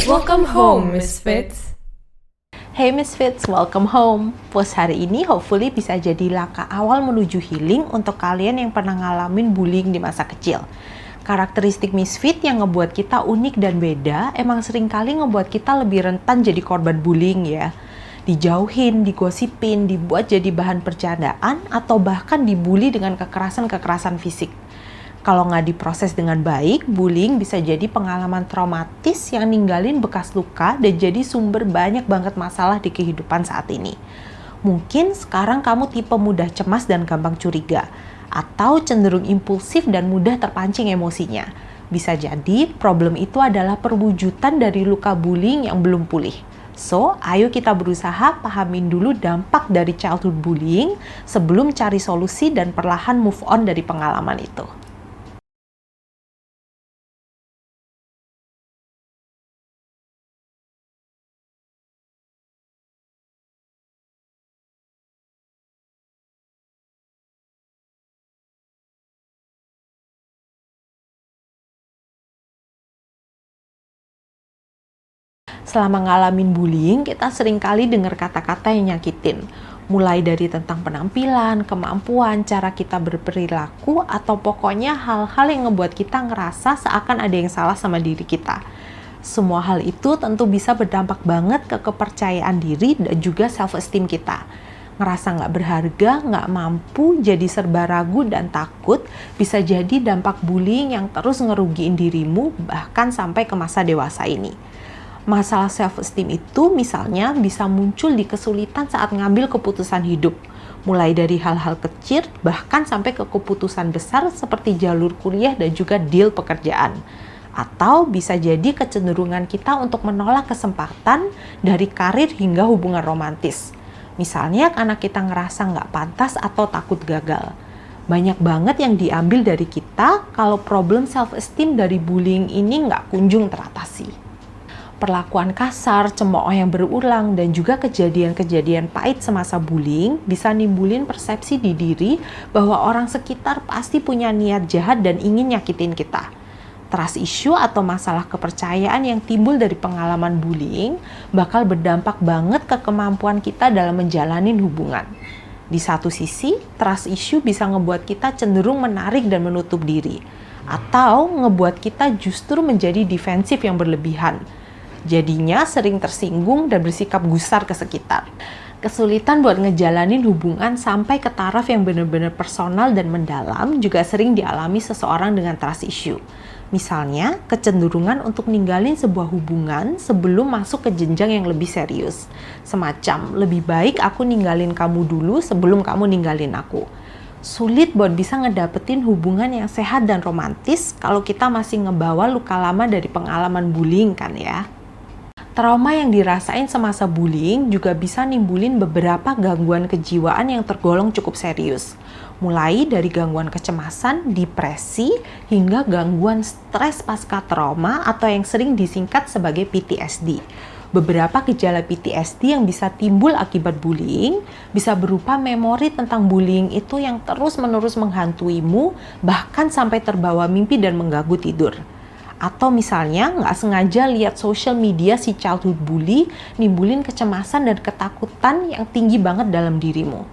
Welcome home, Misfits. Hey Misfits, welcome home. Post hari ini hopefully bisa jadi langkah awal menuju healing untuk kalian yang pernah ngalamin bullying di masa kecil. Karakteristik misfit yang ngebuat kita unik dan beda emang seringkali ngebuat kita lebih rentan jadi korban bullying ya. Dijauhin, digosipin, dibuat jadi bahan bercandaan, atau bahkan dibully dengan kekerasan-kekerasan fisik. Kalau nggak diproses dengan baik, bullying bisa jadi pengalaman traumatis yang ninggalin bekas luka dan jadi sumber banyak banget masalah di kehidupan saat ini. Mungkin sekarang kamu tipe mudah cemas dan gampang curiga, atau cenderung impulsif dan mudah terpancing emosinya. Bisa jadi problem itu adalah perwujudan dari luka bullying yang belum pulih. So, ayo kita berusaha pahamin dulu dampak dari childhood bullying sebelum cari solusi dan perlahan move on dari pengalaman itu. Selama ngalamin bullying, kita seringkali dengar kata-kata yang nyakitin. Mulai dari tentang penampilan, kemampuan, cara kita berperilaku, atau pokoknya hal-hal yang ngebuat kita ngerasa seakan ada yang salah sama diri kita. Semua hal itu tentu bisa berdampak banget ke kepercayaan diri dan juga self-esteem kita. Ngerasa nggak berharga, nggak mampu, jadi serba ragu dan takut, bisa jadi dampak bullying yang terus ngerugiin dirimu bahkan sampai ke masa dewasa ini. Masalah self-esteem itu misalnya bisa muncul di kesulitan saat ngambil keputusan hidup, mulai dari hal-hal kecil bahkan sampai ke keputusan besar seperti jalur kuliah dan juga deal pekerjaan. Atau bisa jadi kecenderungan kita untuk menolak kesempatan dari karir hingga hubungan romantis. Misalnya karena kita ngerasa nggak pantas atau takut gagal. Banyak banget yang diambil dari kita kalau problem self-esteem dari bullying ini nggak kunjung teratasi. Perlakuan kasar, cemooh yang berulang, dan juga kejadian-kejadian pahit semasa bullying bisa nimbulin persepsi di diri bahwa orang sekitar pasti punya niat jahat dan ingin nyakitin kita. Trust issue atau masalah kepercayaan yang timbul dari pengalaman bullying bakal berdampak banget ke kemampuan kita dalam menjalani hubungan. Di satu sisi, trust issue bisa ngebuat kita cenderung menarik dan menutup diri, atau ngebuat kita justru menjadi defensif yang berlebihan. Jadinya sering tersinggung dan bersikap gusar ke sekitar. Kesulitan buat ngejalanin hubungan sampai ke taraf yang benar-benar personal dan mendalam juga sering dialami seseorang dengan trust issue. Misalnya, kecenderungan untuk ninggalin sebuah hubungan sebelum masuk ke jenjang yang lebih serius. Semacam, lebih baik aku ninggalin kamu dulu sebelum kamu ninggalin aku. Sulit buat bisa ngedapetin hubungan yang sehat dan romantis kalau kita masih ngebawa luka lama dari pengalaman bullying kan ya. Trauma yang dirasain semasa bullying juga bisa nimbulin beberapa gangguan kejiwaan yang tergolong cukup serius. Mulai dari gangguan kecemasan, depresi, hingga gangguan stres pasca trauma atau yang sering disingkat sebagai PTSD. Beberapa gejala PTSD yang bisa timbul akibat bullying bisa berupa memori tentang bullying itu yang terus-menerus menghantuimu, bahkan sampai terbawa mimpi dan mengganggu tidur. Atau misalnya nggak sengaja lihat social media si childhood bully nimbulin kecemasan dan ketakutan yang tinggi banget dalam dirimu.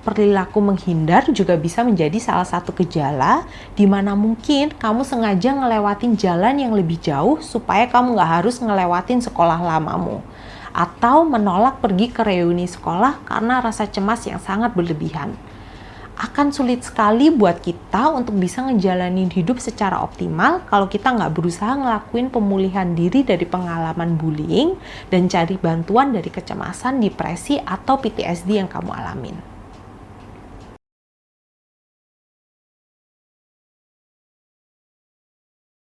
Perilaku menghindar juga bisa menjadi salah satu gejala di mana mungkin kamu sengaja ngelewatin jalan yang lebih jauh supaya kamu nggak harus ngelewatin sekolah lamamu. Atau menolak pergi ke reuni sekolah karena rasa cemas yang sangat berlebihan. Akan sulit sekali buat kita untuk bisa ngejalanin hidup secara optimal kalau kita nggak berusaha ngelakuin pemulihan diri dari pengalaman bullying dan cari bantuan dari kecemasan, depresi, atau PTSD yang kamu alamin.